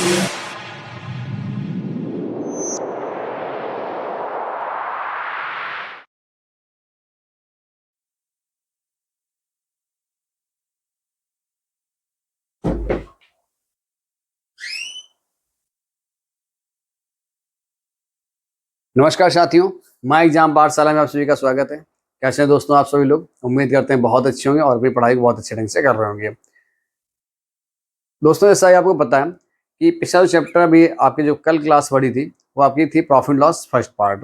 नमस्कार साथियों, my exam पाठशाला में आप सभी का स्वागत है। कैसे हैं दोस्तों आप सभी लोग? उम्मीद करते हैं बहुत अच्छे होंगे और अपनी पढ़ाई को बहुत अच्छे ढंग से कर रहे होंगे। दोस्तों जैसा ही आपको पता है कि पिछला जो चैप्टर अभी आपकी जो कल क्लास पढ़ी थी वो आपकी थी प्रॉफिट लॉस फर्स्ट पार्ट।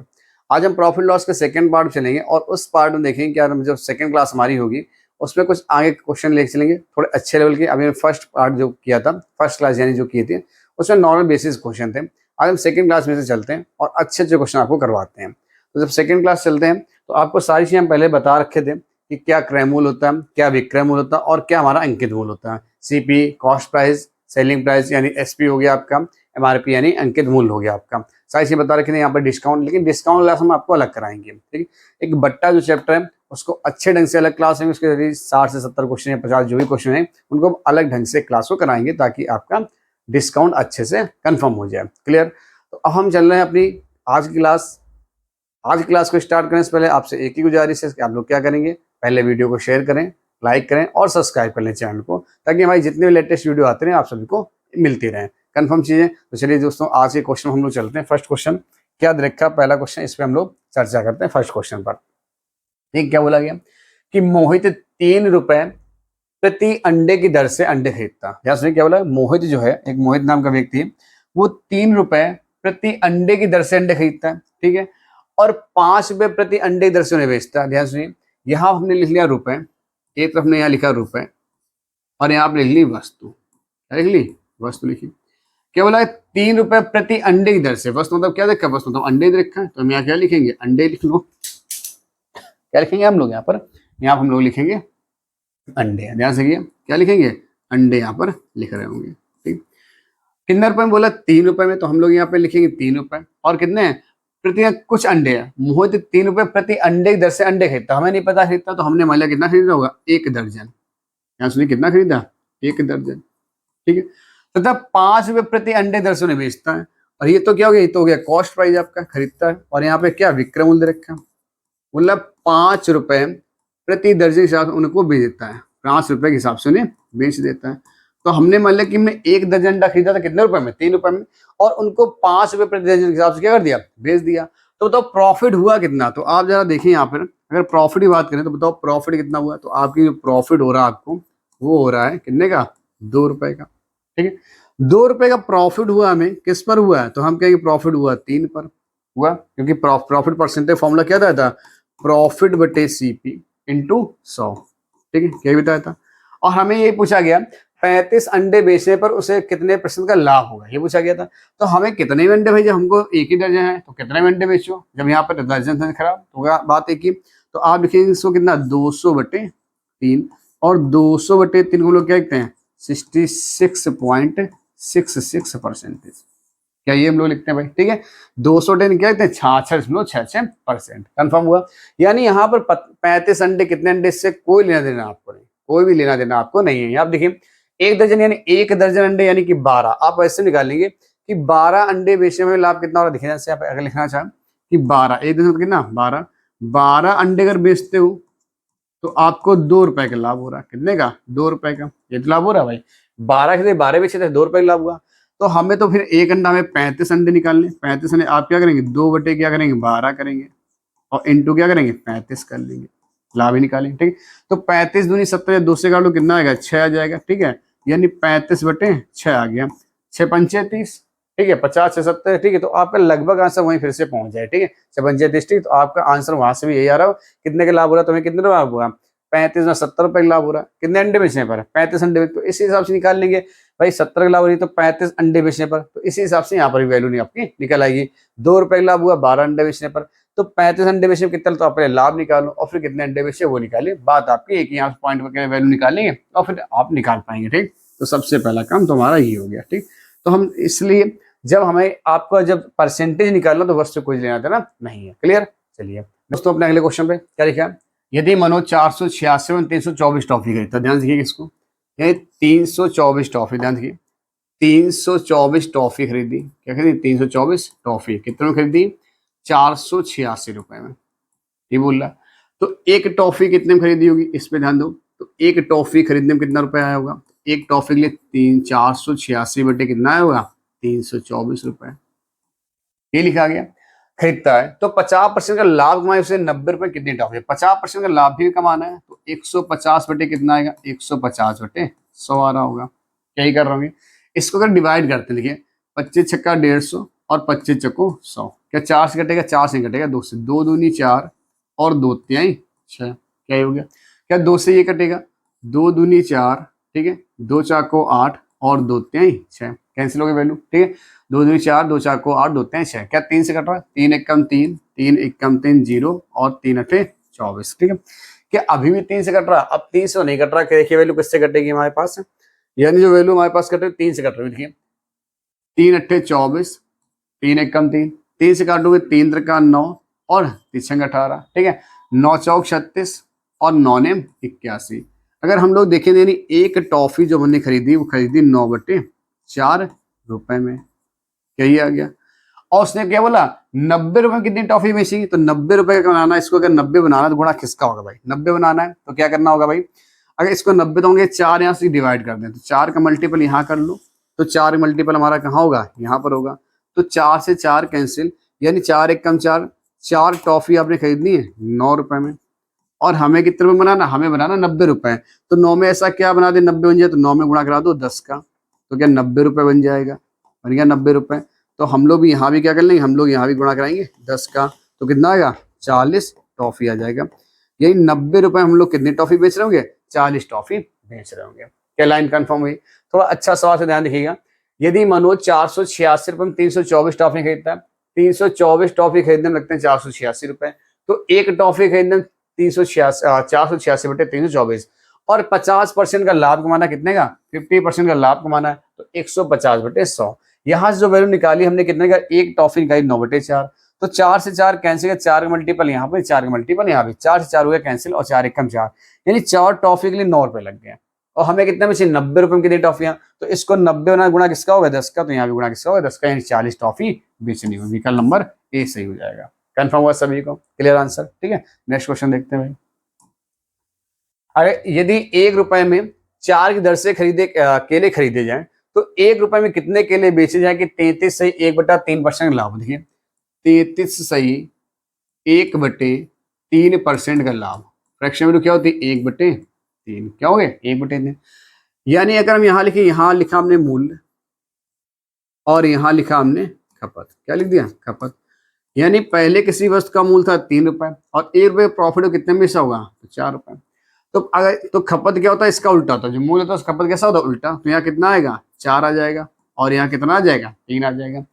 आज हम प्रॉफिट लॉस के सेकंड पार्ट चलेंगे और उस पार्ट में देखेंगे क्या जो सेकंड क्लास हमारी होगी उसमें कुछ आगे क्वेश्चन लेके चलेंगे थोड़े अच्छे लेवल के। अभी फर्स्ट पार्ट जो किया था, फर्स्ट क्लास यानी जो की थी, उसमें नॉर्मल बेसिस क्वेश्चन थे। आज हम सेकंड क्लास में से चलते हैं और अच्छे अच्छे क्वेश्चन आपको करवाते हैं। तो जब सेकंड क्लास चलते हैं तो आपको सारी चीजें हम पहले बता रखे थे कि क्या क्रय मूल्य होता है, क्या विक्रय मूल्य होता है और क्या हमारा अंकित मूल्य होता है। CP cost price, selling price यानी एसपी हो गया आपका, एमआरपी यानी अंकित मूल्य हो गया आपका। सारी चीजें बता रखे थे। यहाँ पर डिस्काउंट, लेकिन डिस्काउंट क्लास हम आपको अलग कराएंगे। ठीक है, एक बट्टा जो चैप्टर है उसको अच्छे ढंग से अलग क्लास है, उसके जरिए 60 से 70 क्वेश्चन या 50 जो भी क्वेश्चन है उनको अलग ढंग से क्लास को कराएंगे ताकि आपका डिस्काउंट अच्छे से कंफर्म हो जाए। क्लियर? तो अब हम चल रहे हैं अपनी आज की क्लास। आज की क्लास को स्टार्ट करने से पहले आपसे एक ही गुजारिश है कि आप लोग क्या करेंगे, पहले वीडियो को शेयर करें, लाइक करें और सब्सक्राइब कर लें चैनल को, ताकि हमारी जितने भी लेटेस्ट वीडियो आते रहे आप सभी को मिलती रहें। कंफर्म चीजें। तो चलिए दोस्तों आज के क्वेश्चन हम लोग चलते हैं। फर्स्ट क्वेश्चन क्या रखा, पहला क्वेश्चन, इस पर हम लोग चर्चा करते हैं फर्स्ट क्वेश्चन पर। ठीक, क्या बोला गया कि मोहित 3 रुपए प्रति अंडे की दर से अंडे खरीदता। ध्यान सुनिए क्या बोला। मोहित जो है, एक मोहित नाम का व्यक्ति है, वो 3 रुपए प्रति अंडे की दर से अंडे खरीदता है। ठीक है, और 5 रुपए प्रति अंडे की दर से उन्हें बेचता है। ध्यान सुनिए, यहां हमने लिख लिया रुपए, एक तरफ ने यहाँ लिखा रुपए और यहाँ पे लिख ली वस्तु। क्या लिख ली? वस्तु लिखी। क्या बोला है? 3 रुपए प्रति अंडे की दर से। वस्तु मतलब क्या देखा? वस्तु मतलब अंडे रखा है, तो हम यहाँ क्या लिखेंगे? अंडे लिख लो। क्या लिखेंगे हम लोग यहाँ पर? यहाँ हम लोग लिखेंगे अंडे। ध्यान से क्या लिखेंगे? अंडे यहाँ पर लिख रहे होंगे। ठीक, कितने रुपए में बोला? 3 रुपए में, तो हम लोग यहाँ पे लिखेंगे 3 रुपए। और कितने प्रति कुछ अंडे है, मोहित 3 रुपए प्रति अंडे की दर से अंडे खरीदता। हमें नहीं पता खरीदता, तो हमने मान लिया कितना खरीदा होगा? 1 दर्जन। यहाँ सुनिए कितना खरीदा? 1 दर्जन। ठीक है, तथा 5 रुपए प्रति अंडे दर से उन्हें बेचता है। और ये तो क्या हो गया? ये तो हो गया कॉस्ट प्राइस आपका, खरीदता है। और यहाँ पे क्या विक्रय मूल्य रखा, मतलब 5 रुपए प्रति दर्जन के हिसाब से उनको बेच देता है। 5 रुपए के हिसाब से उन्हें बेच देता है। तो हमने मान लिया कि हमने 1 दर्जन अंडा खरीदा था कितने रुपए में? 3 रुपए में, और उनको 5 रुपए प्रति दर्जन के हिसाब से क्या कर दिया? बेच दिया। तो बताओ प्रॉफिट हुआ कितना? तो आप जरा देखिए यहाँ पर, अगर प्रॉफिट की बात करें तो बताओ प्रॉफिट कितना हुआ? तो आपकी जो प्रॉफिट हो रहा है आपको, वो हो रहा है कितने का? 2 रुपए का। ठीक है, 2 रुपए का प्रॉफिट हुआ हमें, किस पर हुआ है? तो हम कहेंगे प्रॉफिट हुआ 3 पर हुआ, क्योंकि प्रॉफिट परसेंटेज फॉर्मूला क्या था? प्रॉफिट बटे सीपी इंटू 100। ठीक है, क्या बताया था? और हमें ये पूछा गया 35 अंडे बेचने पर उसे कितने % का लाभ होगा, ये पूछा गया था। तो हमें कितने अंडे भेजे? हमको 1 ही दर्जन है, तो कितने अंडे बेचो? जब यहाँ पर दर्जन था खराब, तो बात एक ही। तो आप लिखेंगे इसको कितना? 200 बटे 3, और 200 बटे 3 को लोग क्या लिखते हैं? 66.66%। क्या ये हम लोग लिखते हैं भाई? ठीक है, 210 क्या लिखते हैं? 66.66%। कंफर्म हुआ। यानी यहाँ पर 35 अंडे, कितने अंडे, इससे कोई लेना देना आपको नहीं, कोई भी लेना देना आपको नहीं है। आप देखिए 1 दर्जन यानी 1 दर्जन अंडे यानी कि 12। आप ऐसे निकालेंगे कि 12 अंडे बेचने में लाभ कितना हो रहा है। देखिए जैसे आप अगर लिखना चाहें कि 12, 1 दर्जन कितना? 12 अंडे अगर बेचते हो तो आपको 2 रुपए का लाभ हो रहा है। कितने का? 2 रुपए का। ये तो लाभ हो रहा है भाई। 12 बेचे थे, 2 रुपए का लाभ हुआ। तो हमें तो फिर एक अंडा में 35 अंडे निकालने। 35 अंडे आप क्या करेंगे? 2 बटे क्या करेंगे? 12 करेंगे, और इंटू क्या करेंगे? 35 कर लेंगे, लाभ ही निकालेंगे। ठीक है, तो 35 दूनी 70, 2 से काट लो कितना आएगा? 6 आ जाएगा। ठीक है, यानी 35 बटे 6 आ गया। 6 पंचे 30। ठीक है, 50 से 70। ठीक है, तो आपका लगभग आंसर वहीं फिर से पहुंच जाए। ठीक है, 6 पंचे 30। ठीक, तो आपका आंसर वहां से भी यही आ रहा हो। कितने का लाभ हो रहा है तुम्हें? कितने का लाभ हुआ? 35 में 70 रुपए का लाभ हो रहा है। कितने अंडे बेचने पर? 35 अंडे। तो इसी हिसाब से निकाल लेंगे भाई। 70 का लाभ हो रही तो 35 अंडे बेचने पर, तो इसी हिसाब से यहाँ पर भी वैल्यू नहीं आपकी निकल आएगी। 2 रुपए का लाभ हुआ 12 अंडे बेचने पर, तो 35 अंडे बेचने में कितना? तो आप पहले लाभ निकालो और फिर कितने अंडे बेचे वो निकालिए। बात आपकी एक ही, यहाँ पॉइंट पर वैल्यू निकालेंगे और फिर आप निकाल पाएंगे। ठीक, तो सबसे पहला काम तुम्हारा ये हो गया। ठीक, तो हम इसलिए जब हमें आपका जब परसेंटेज निकालना तो वस्तु कुछ लेना देना नहीं है। क्लियर? चलिए दोस्तों अपने अगले क्वेश्चन पे क्या लिखा है? यदि मनोज 486 और 324 टॉफी खरीदता। ध्यान देखिए इसको, ये 324 टॉफी, ध्यान देखिए 324 टॉफी खरीदी। क्या खरीदी? 324 टॉफी। कितने में खरीदी? 486 रुपए में। ये बोल रहा। तो एक टॉफी कितने में खरीदी होगी, इस पे ध्यान दो। तो एक टॉफी खरीदने में कितना रुपए आया होगा? एक टॉफी के लिए 486 बटे कितना आया होगा? 324 रुपए। ये लिखा गया। खरीदता है तो 50% का लाभ कमाए, उसे 90 रुपए कितनी टॉफी? 50% का लाभ भी कमाना है तो 150 बटे कितना आएगा? 150 बटे 100 आ रहा होगा। क्या ही कर रहे होंगे? इसको अगर डिवाइड करते हैं, देखिए 25 छक्का 150 और 25 चक्को 100। क्या 4 से कटेगा? 4 से कटेगा, 2 से। 2 दूनी 4 और 2 तिहाई 6। क्या ही हो गया? क्या 2 से ये कटेगा? 2 दूनी 4, ठीक है, 2 चाको 8 और 2 तिहाई 6। कैंसिल हो गई वैल्यू, ठीक है। 2 दूनी 4, 2 चार को 8, 2 तिहाई 6। क्या 3 से कट रहा है? 3 एक कम 3, 3 एक कम 3 0 और 3 अठे 24, ठीक है। क्या अभी भी 3 से कट रहा है? अब 3 से नहीं कट रहा। देखिए वैल्यू किससे कटेगी हमारे पास? यानी जो वैल्यू हमारे पास कट रही है 3 से कट रही है। देखिए 3 अट्ठे 24, 3 एक कम 3, 3 से काटोगे 3 त्रिका 9 और 3 18, ठीक है। 9 चौक 36 और 9 नेम 81। अगर हम लोग देखें, यानी एक टॉफी जो हमने खरीदी वो खरीदी 9 बटे 4 रुपए में। यही आ गया। और उसने क्या बोला? 90 रुपए में कितनी टॉफी बेचेगी? तो 90 रुपए का बनाना, इसको अगर 90 बनाना तो गुणा किसका होगा भाई? 90 बनाना है तो क्या करना होगा भाई? अगर इसको 90 तो होंगे, 4 यहाँ से डिवाइड कर दें तो 4 का मल्टीपल यहाँ कर लो, तो 4 मल्टीपल हमारा कहाँ होगा? यहाँ पर होगा। तो 4 से 4 कैंसिल, यानी 4 एक कम 4। 4 टॉफी आपने खरीदनी है 9 रुपए में। और हमें कितने में बनाना? हमें बनाना 90 रुपए। तो 9 में ऐसा क्या बना दे 90 बन जाए? तो 9 में गुणा करा दो 10 का, तो क्या 90 रुपए बन जाएगा? बन गया 90 रुपए। तो हम लोग भी यहाँ भी क्या कर लेंगे? हम लोग यहाँ भी गुणा कराएंगे 10 का, तो कितना आएगा? 40 टॉफी आ जाएगा। यही 90 रुपए हम लोग कितनी टॉफी बेच रहे होंगे? 40 टॉफी बेच रहे होंगे। क्या लाइन कंफर्म हुई? थोड़ा अच्छा सवाल से ध्यान रखिएगा। यदि मनोज 486 रुपए में 324 टॉफी खरीदता है, 324 टॉफी खरीदने में लगते हैं 486 रुपए, तो एक टॉफी खरीदने में 486 बटे 324 और 50% का लाभ कमाना कितने का? 50% का लाभ कमाना है तो 150 बटे 100। यहाँ से जो वैल्यू निकाली हमने कितने का? एक टॉफी निकाली 9 बटे 4। तो 4 से 4 कैंसिल है, 4 का मल्टीपल यहाँ पे, 4 का मल्टीपल यहाँ पे, 4 से 4 हो गया कैंसिल और 4 एक कम 4, यानी 4 टॉफी के लिए 9 रुपए लग गए। और हमें कितने में चाहिए? 90 रुपए में कितनी टॉफियां? तो इसको 90 बना गुणा किसका होगा? 10 का, तो यहाँ भी गुणा किसका होगा? 10 का, यानी 40 टॉफी बेचनी होगी। विकल्प नंबर ए सही हो जाएगा। कंफर्म हुआ सभी को? क्लियर आंसर, ठीक है। नेक्स्ट क्वेश्चन देखते हैं भाई। अरे यदि 1 रुपए में 4 की दर से केले खरीदे जाए तो 1 रुपए में कितने केले बेचे जाए कि 33 सही 1/3% लाभ? देखिए 33 सही 1/3% का लाभ। फ्रैक्शन वैल्यू क्या होती है? 1/3। क्या हो गया? 1/3। यानी अगर हम यहाँ लिखे, यहाँ लिखा हमने मूल्य और यहाँ लिखा हमने खपत। क्या लिख दिया? खपत। यानी पहले किसी वस्तु का मूल्य था 3 रुपए और 1 रुपए प्रॉफिट कितने में से होगा? तो 4 रुपए। तो अगर तो खपत क्या होता है? इसका उल्टा होता है। जो मूल्य होता है खपत कैसा होता है? उल्टा। तो यहाँ कितना आएगा? 4 आ जाएगा और यहाँ कितना आ जाएगा? 3 आ जाएगा।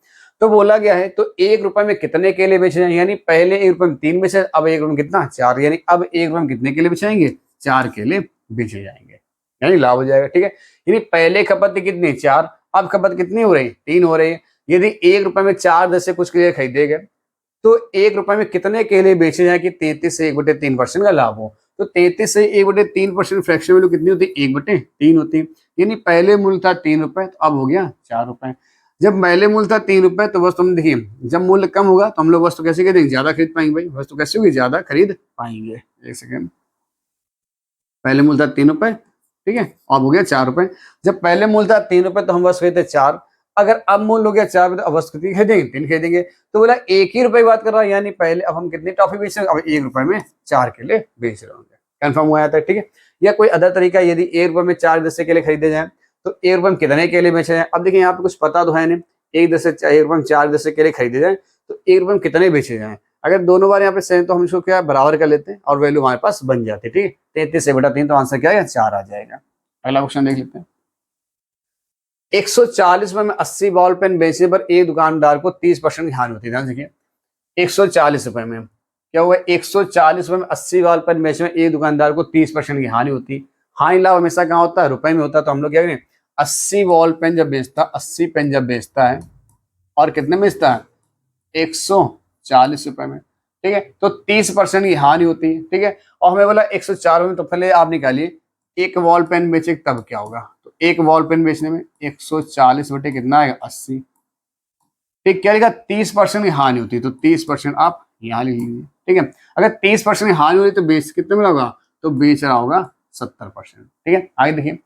तो बोला गया है तो 1 रुपए में कितने केले बेचे जाएंगे? यानी पहले 1 रुपए में 3 बेचे, अब 1 रुपए में कितना? 4। यानी अब 1 रुपए में कितने केले बेचेंगे? 4 केले बेचे जाएंगे, यानी लाभ हो जाएगा, ठीक है। यानी पहले खपत कितनी? 4, अब खपत कितनी हो रही? 3 हो रही है। यदि 1 रुपए में 4 दस से कुछ केले खरीदे गए तो 1 रुपए में कितने केले बेचे जाए कि 33 से 1/3% का लाभ हो? तो 33 से 1/3% फ्रैक्शन वैल्यू कितनी होती है? 1/3 होती है। यानी पहले मूल्य था 3 रुपए तो अब हो गया 4 रुपए। जब पहले मूल्य था 3 रुपए तो वस्तु हम देखिए, जब मूल्य कम होगा तो हम लोग वस्तु कैसे खरीदेंगे? ज्यादा खरीद पाएंगे भाई। वस्तु कैसे होगी? ज्यादा खरीद पाएंगे। एक सेकेंड। पहले मूल्य था 3 रुपए, ठीक है, अब हो गया 4 रुपए। जब पहले मूल्य था 3 रुपए तो हम वस्तु खरीदते 4, अगर अब मूल्य हो गया 4 रुपए तो अब वस्तु कितनी खरीदेंगे? 3 खरीदेंगे। तो बोला 1 ही रुपए की बात कर रहा है, यानी पहले अब हम कितनी टॉफी बेच रहे हैं? अब 1 रुपए में 4 केले बेच रहे होंगे। कंफर्म हुआ था, ठीक है। या कोई अदर तरीका, यदि 1 रुपए में 4 दस केले खरीदे जाए तो 1 रुपए में कितने केले बेचे जाए? अब देखिए यहाँ पे कुछ पता तो है नहीं। 1 रुपए में 4 दस केले खरीदे जाए तो 1 रुपए में कितने बेचे जाए? अगर दोनों बार यहाँ पे सेम तो हम इसको क्या बराबर कर लेते हैं और वैल्यू हमारे पास बन जाती है, ठीक है। 33 से बटा 3 तो आंसर क्या है? 4 आ जाएगा। अगला क्वेश्चन देख लेते हैं। 140 रुपए में 80 बॉल पेन बेचने पर एक दुकानदार को 30% की हानि होती है। ध्यान देखिए 140 रुपए में क्या हुआ? 140 रुपए में 80 बॉल पेन बेचने में एक दुकानदार को 30% की हानि होती है। हानि लाभ हमेशा कहाँ होता है? रुपए में होता है। तो हम लोग क्या करें? 80 बॉल पेन जब बेचता, 80 पेन जब बेचता है और कितने में बेचता है? 140 रुपए में, ठीक है। तो 30% की हानि होती है, ठीक है। और हमें बोला 104 में, तो पहले आप निकालिए एक वॉल पेन बेचे तब क्या होगा? तो एक बॉल पेन बेचने में 140 बटे कितना आएगा 80। ठीक, क्या लिखा 30% की हानि होती है, तो 30% आप यहाँ लिख लीजिए। ठीक है, अगर 30% की हानि हो रही तो बेच कितने में होगा, तो बेच रहा होगा 70%। ठीक है, आगे देखिए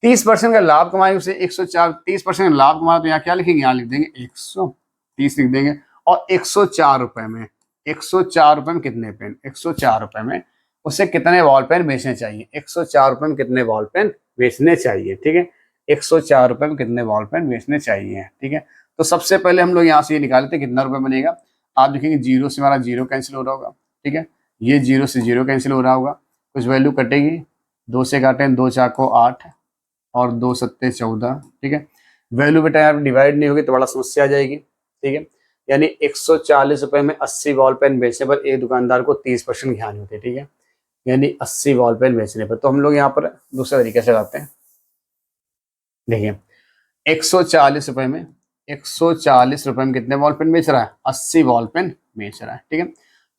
30% का लाभ कमाए उसे 104, 30% लाभ कमाए तो यहाँ क्या लिखेंगे, यहाँ लिख देंगे 130 लिख देंगे। और 104 रुपए में, 104 रुपए में कितने पेन, 104 रुपए में उसे कितने बॉल पेन बेचने चाहिए, 104 रुपए में कितने बॉल पेन बेचने चाहिए। ठीक है, 104 रुपए में कितने बॉल पेन बेचने चाहिए। ठीक है, तो सबसे पहले हम लोग यहाँ से ये निकालते कितना रुपए बनेगा। आप देखेंगे जीरो से हमारा जीरो कैंसिल हो रहा होगा। ठीक है, ये जीरो से जीरो कैंसिल हो रहा होगा, कुछ वैल्यू कटेगी, 2 से काटें, 2 4 को 8 और 2 सत्ते 14। ठीक है, वैल्यू बेटा यहाँ डिवाइड नहीं होगी तो बड़ा समस्या आ जाएगी। ठीक है, यानी 140 रुपए में 80 बॉल पेन बेचने पर एक दुकानदार को 30% की हानि होती है। ठीक है, यानी 80 बॉल पेन बेचने पर, तो हम लोग यहाँ पर दूसरे तरीके से लाते हैं। देखिए 140 रुपए में, 140 रुपए में कितने बॉल पेन बेच रहा है, 80 बॉल पेन बेच रहा है। ठीक है,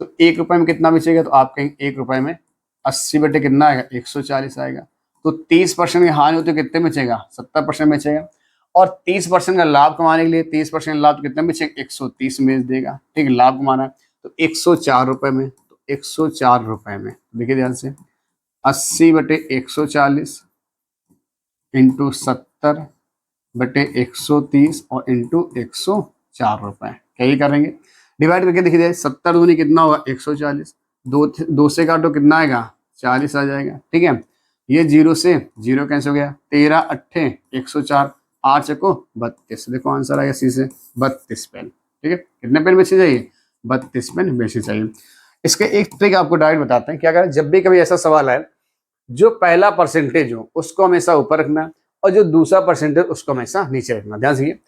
तो 1 रुपए में कितना बेचेगा, तो आप कहेंगे 1 रुपए में 80 बटे कितना आएगा, 140 आएगा। तो 30% की हानि होती है कितने बेचेगा, 70% बेचेगा। और 30% का लाभ कमाने के लिए 30% लाभ कितने बेचेगा, 130 में बेच देगा। ठीक है, लाभ कमाना है तो 104 रुपए में, तो 104 रुपए में देखिए ध्यान से 80 बटे 140 इंटू 70 बटे 130 और इंटू 104 रुपए, क्या ही करेंगे, डिवाइड करके देखिए 70 दूनी कितना होगा 140, दो से काटो कितना आएगा 40 आ जाएगा। ठीक है, ये जीरो से जीरो कैंसिल हो गया, 13 अट्ठे 104, 8 चको 32, देखो आंसर आएगा सी से 32 पेन। ठीक है, कितने पेन बेचे चाहिए, 32 पेन बेचे चाहिए। इसके एक ट्रिक आपको डायरेक्ट बताते हैं, क्या करें जब भी कभी ऐसा सवाल आए, जो पहला परसेंटेज हो उसको हमेशा ऊपर रखना और जो दूसरा परसेंटेज उसको हमेशा नीचे रखना। ध्यान से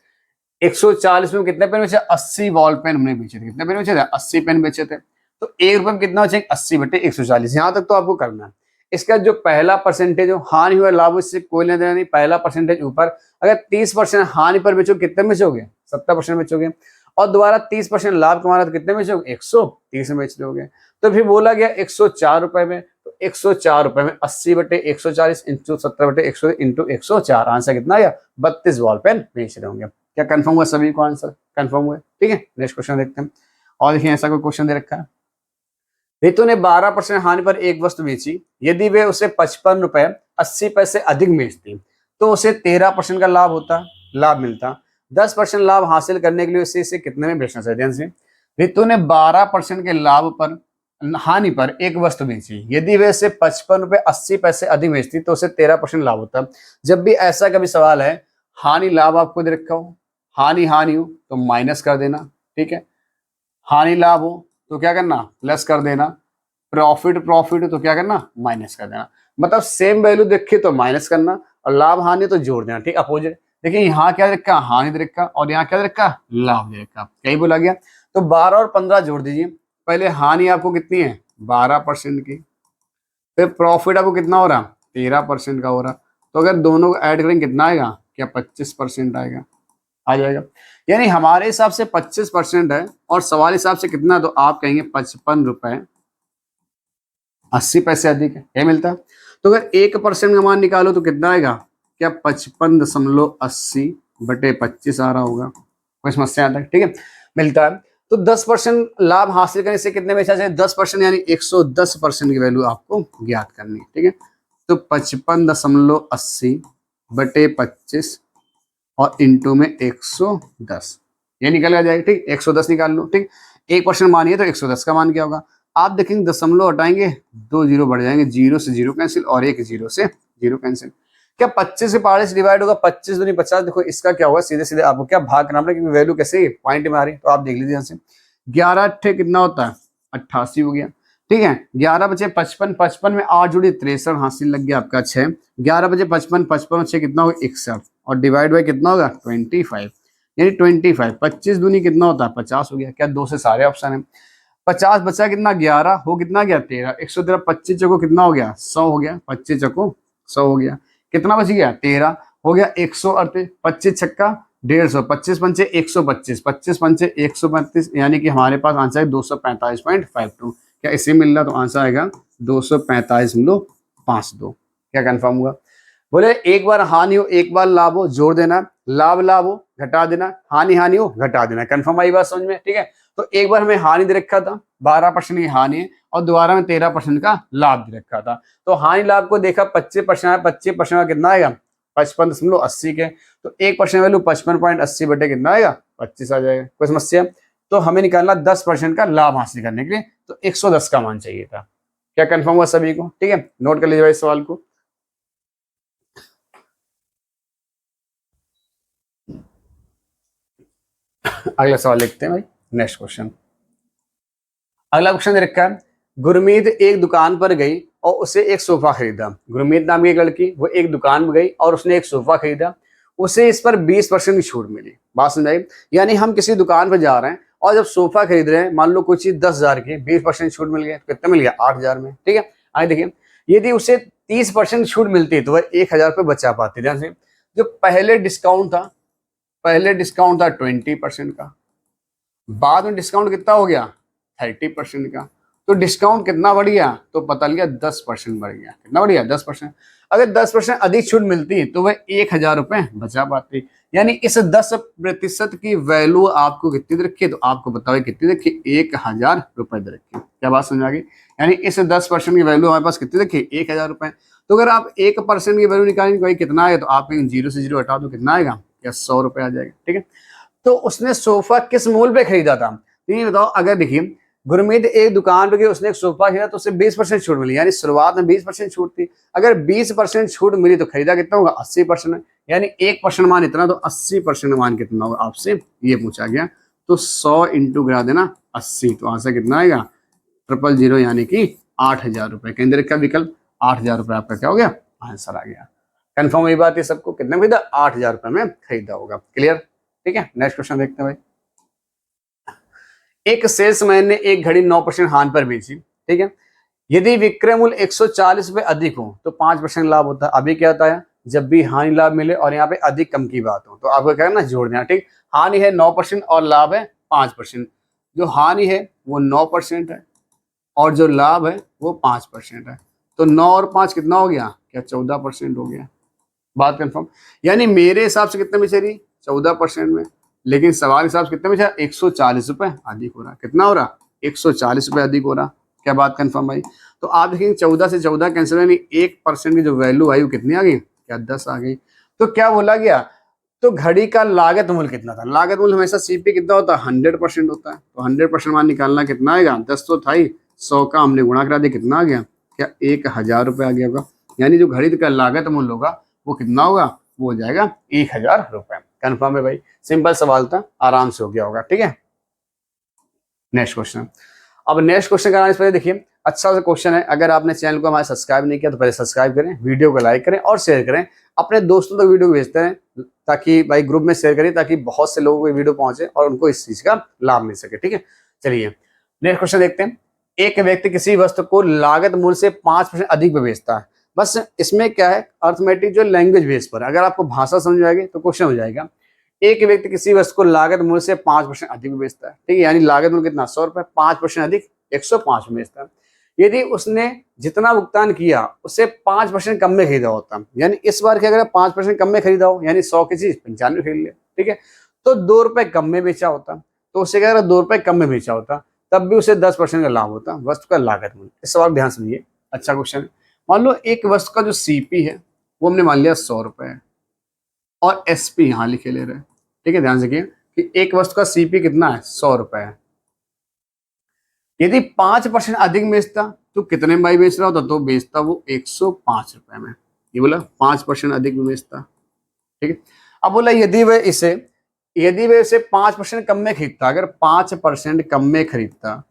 140 में कितने पेन बेचे, 80 बॉल पेन हमने बेचे थे, कितने पेन बेचे थे, 80 पेन बेचे थे। तो 1 रुपए में कितना बचेगा, 80 बटे 140, यहाँ तक तो आपको करना है। इसका जो पहला परसेंटेज हो, हानि हुआ लाभ इससे कोई लेना देना नहीं, पहला परसेंटेज ऊपर। अगर 30% हानि पर बेचो कितने बेचोगे, 70% बेचोगे। और दोबारा 30% लाभ कमाना तो कितने बेचोगे, 130 में बेच दोगे। तो फिर बोला गया 104 रुपए में, तो 104 रुपए में 80 बटे 140 इंटू 70 बटे 100 इंटू 104, आंसर कितना आया, 32 बॉल पेन बेच रहे होंगे। क्या कंफर्म हुआ, सभी को आंसर कंफर्म हुआ। ठीक है, नेक्स्ट क्वेश्चन देखते हैं। और देखिए ऐसा कोई क्वेश्चन दे रखा है, रितु ने 12% हानि पर एक वस्तु बेची, यदि वे उसे 55 रुपए 80 पैसे अधिक बेचती तो उसे 13% का लाभ होता, लाभ मिलता। 10% लाभ हासिल करने के लिए उसे कितने में बेचना चाहिए। ध्यान से, रितु ने 12% के लाभ पर हानि पर एक वस्तु बेची, यदि वे उसे 55 रुपए 80 पैसे अधिक बेचती तो उसे 13% लाभ होता। जब भी ऐसा कभी सवाल है, हानि लाभ आपको दे रखा हो, हानि हानि हो तो माइनस कर देना। ठीक है, हानि लाभ हो तो क्या करना, प्लस कर देना। प्रॉफिट प्रॉफिट हो तो क्या करना, माइनस कर देना। मतलब सेम वैल्यू देखे तो माइनस करना और लाभ हानि तो जोड़ देना। ठीक, अपोजिट। देखिए यहाँ क्या रखा, हानि दे रखा और यहाँ क्या रखा, लाभ दे रखा, कहीं बोला गया। तो 12 और 15 जोड़ दीजिए। पहले हानि आपको कितनी है, 12% की, फिर प्रॉफिट आपको कितना हो रहा, 13% का हो रहा। तो अगर दोनों को ऐड करेंगे कितना आएगा, क्या 25% आएगा, आ जाएगा। यानी हमारे हिसाब से 25% है और सवाल हिसाब से कितना, तो आप कहेंगे 55 रुपए 80 पैसे अधिक है, क्या मिलता है। तो अगर 1% का मान निकालो तो कितना आएगा, क्या 55.80 बटे 25 आ रहा होगा, कोई समस्या आता है। ठीक है, मिलता है। तो 10% लाभ हासिल करने से कितने बेचा जाए, 10% यानी 110% की वैल्यू आपको ज्ञात करनी है। ठीक है, तो 55.80 बटे 25 और इंटू में 110, ये निकल आ जाएगा। ठीक, 110 निकाल लो। ठीक, 1% मानिए तो 110 का मान क्या होगा, आप देखेंगे दशमलव हटाएंगे 2 जीरो बढ़ जाएंगे, जीरो से जीरो कैंसिल और एक जीरो से जीरो कैंसिल। क्या 25 से 5 से डिवाइड होगा, 25 दूनी 50। देखो इसका क्या होगा, सीधे सीधे आपको क्या भाग करना पड़ेगा, क्योंकि वैल्यू कैसे पॉइंट में आ रही है। तो आप देख लीजिए यहाँ से 11 अट्ठे कितना होता है, 88 हो गया। ठीक है, 11 बचे 55, 55 में 8 जुड़ी 63 हासिल लग गया आपका 6। 11 बचे 55, 55 6 कितना होगा 61 और डिवाइड बाई कितना होगा 25, यानी 25। 25 दूनी कितना होता है 50 हो गया। क्या 2 से सारे ऑप्शन है। 50 बचा कितना 11 हो कितना गया 13, 113 25 चको कितना हो गया 100 हो गया, 25 चको 100 हो गया। कितना बच गया 13 हो गया, 138 25 छक्का 150, 25 पंचे 125, 25 पंचे 135, यानी कि हमारे पास आंसर है 245.52। क्या इसे मिल रहा, तो आंसर आएगा 245.52। क्या कंफर्म हुआ। बोले एक बार हानि हो एक बार लाभ हो जोड़ देना, लाभ लाभ हो घटा देना, हानि हानि हो घटा देना। कंफर्म आई बात समझ में? ठीक है, तो एक बार हमें हानि दे रखा था 12% की हानि है और दोबारा में 13% का लाभ दे रखा था। तो हानि लाभ को देखा 25% है, 25% का कितना आएगा 55.80 के, तो 1% वैल्यू 55.80 बटे कितना आएगा 25 आ जाएगा। कोई समस्या? तो हमें निकालना 10% का लाभ हासिल करने के लिए, तो 110 का मान चाहिए था। क्या कंफर्म हुआ सभी को? ठीक है, नोट कर लीजिए भाई इस सवाल को। अगला सवाल लिखते हैं भाई, नेक्स्ट क्वेश्चन। अगला क्वेश्चन दे रखा है, गुरमीत एक दुकान पर गई और उसे एक सोफा खरीदा। गुरमीत नाम की एक लड़की, वो एक दुकान में गई और उसने एक सोफा खरीदा, उसे इस पर 20% की छूट मिली। बात समझाई? यानी हम किसी दुकान पर जा रहे हैं और जब सोफा खरीद रहे हैं, मान लो कोई चीज 10,000 की, 20% छूट मिल गया, कितना मिल गया 8,000 में। ठीक है, आगे देखिए, यदि उसे 30% छूट मिलती तो वह 1,000 रुपये बचा पाती। ध्यान से, जो पहले डिस्काउंट था, पहले डिस्काउंट था 20% का, बाद में डिस्काउंट कितना हो गया 30% का, तो डिस्काउंट कितना बढ़ गया, तो पता लिया 10% बढ़ गया। कितना बढ़ गया 10%। अगर 10% अधिक छूट मिलती तो वह 1,000 रुपए बचा पाती। यानी इस 10% की वैल्यू आपको कितनी दे रखी है, तो आपको बताओ कितनी दे रखी, 1,000 रुपए दे रखी है। क्या बात समझ आ गई? यानी इस 10% की वैल्यू हमारे पास कितनी रखी, 1,000 रुपए। तो अगर आप 1% की वैल्यू निकालेंगे भाई कितना आएगा, तो आप जीरो से जीरो हटा दो, कितना आएगा, या 100 रुपए आ जाएगा। ठीक है, तो उसने सोफा किस मूल्य पे खरीदा था, तो ये बताओ। अगर देखिए, गुरमीत एक दुकान पे गई, उसने एक सोफा खरीदा तो उसे 20% छूट मिली, यानी शुरुआत में 20% छूट थी। अगर 20% छूट मिली तो खरीदा कितना होगा 80%, यानी 1% मान इतना, तो 80% मान कितना होगा, आपसे ये पूछा गया। तो 100 इंटू गिरा देना 80, तो आंसर कितना आएगा 000, यानी कि 8,000 रुपए। केंद्र का विकल्प 8,000 रुपए आपका क्या हो गया, आंसर आ गया। कंफर्म हुई बात है सबको? कितने खरीदा, 8,000 रुपए में खरीदा होगा। क्लियर? ठीक है, नेक्स्ट क्वेश्चन देखते हैं भाई। एक सेल्समैन ने एक घड़ी 9% हानि पर बेची। ठीक है, यदि विक्रय मूल्य 140 रुपए अधिक हो तो 5% लाभ होता है। अभी क्या होता है, जब भी हानि लाभ मिले और यहाँ पे अधिक कम की बात हो तो आपको क्या करना, जोड़ देना। ठीक, हानि है 9% और लाभ है 5%। जो हानि है वो 9% है और जो लाभ है वो 5% है, तो 9 और 5 कितना हो गया, क्या 14% हो गया। बात कंफर्म? यानी मेरे हिसाब से कितने में चली 14% में, लेकिन सवाल हिसाब से कितने में चला 140 रुपए अधिक हो रहा। कितना हो रहा, 140 रुपए अधिक हो रहा। क्या बात कंफर्म भाई? तो आप देखेंगे 14 से 14 कैंसिल, यानी 1% की जो वैल्यू आई वो कितनी आ गई, क्या 10 आ गई। तो क्या बोला गया, तो घड़ी का लागत मूल्य कितना था। लागत मूल्य हमेशा सीपी कितना होता है 100% होता है, तो 100% मान निकालना कितना आएगा, 10 तो था ही, 100 का हमने गुणा करा दिया, कितना आ गया, क्या 1,000 रुपए आ गया होगा। यानी जो घड़ी का लागत मूल्य होगा वो कितना होगा, वो हो जाएगा 1,000 रुपए। कन्फर्म है भाई? सिंपल सवाल था, आराम से हो गया होगा। ठीक है, नेक्स्ट क्वेश्चन। अब नेक्स्ट क्वेश्चन कराने से पहले देखिए, अच्छा सा क्वेश्चन है। अगर आपने चैनल को हमारे सब्सक्राइब नहीं किया तो पहले सब्सक्राइब करें, वीडियो को लाइक करें और शेयर करें, अपने दोस्तों तक वीडियो भेजते हैं, ताकि भाई ग्रुप में शेयर करें, ताकि बहुत से लोगों को वीडियो पहुंचे और उनको इस चीज का लाभ मिल सके। ठीक है, चलिए नेक्स्ट क्वेश्चन देखते हैं। एक व्यक्ति किसी वस्तु को लागत मूल्य से 5% अधिक में बेचता है। बस इसमें क्या है, अर्थमेटिक जो लैंग्वेज बेस पर, अगर आपको भाषा समझ आएगी तो क्वेश्चन हो जाएगा। एक व्यक्ति किसी वस्तु को लागत मूल्य से 5% अधिक में बेचता है। ठीक है, यानी लागत मूल्य कितना 100 रुपए, 5% अधिक 105 में बेचता है। यदि उसने जितना भुगतान किया उससे 5% कम में खरीदा होता, यानी इस बार क्या करें 5% कम में खरीदा हो, यानी 100 की चीज 95 खरीद ले। ठीक है, तो 2 रुपए कम में बेचा होता, तो उससे क्या 2 रुपए कम में बेचा होता, तब भी उसे 10% का लाभ होता वस्तु का लागत मूल्य। इस सवाल ध्यान समझिए, अच्छा क्वेश्चन है। मान लो एक वस्तु का जो सीपी है वो हमने मान लिया 100 रुपए है और एसपी यहाँ लिखे ले रहे हैं। ठीक है, ध्यान रखिए कि एक वस्तु का सीपी कितना है 100 रुपए है। यदि 5% अधिक बेचता तो कितने में भाई बेच रहा होता, तो बेचता वो 105 रुपए में। ये बोला 5% अधिक में बेचता। ठीक है, अब बोला यदि वह इसे 5% कम में खरीदता, अगर 5% कम में खरीदता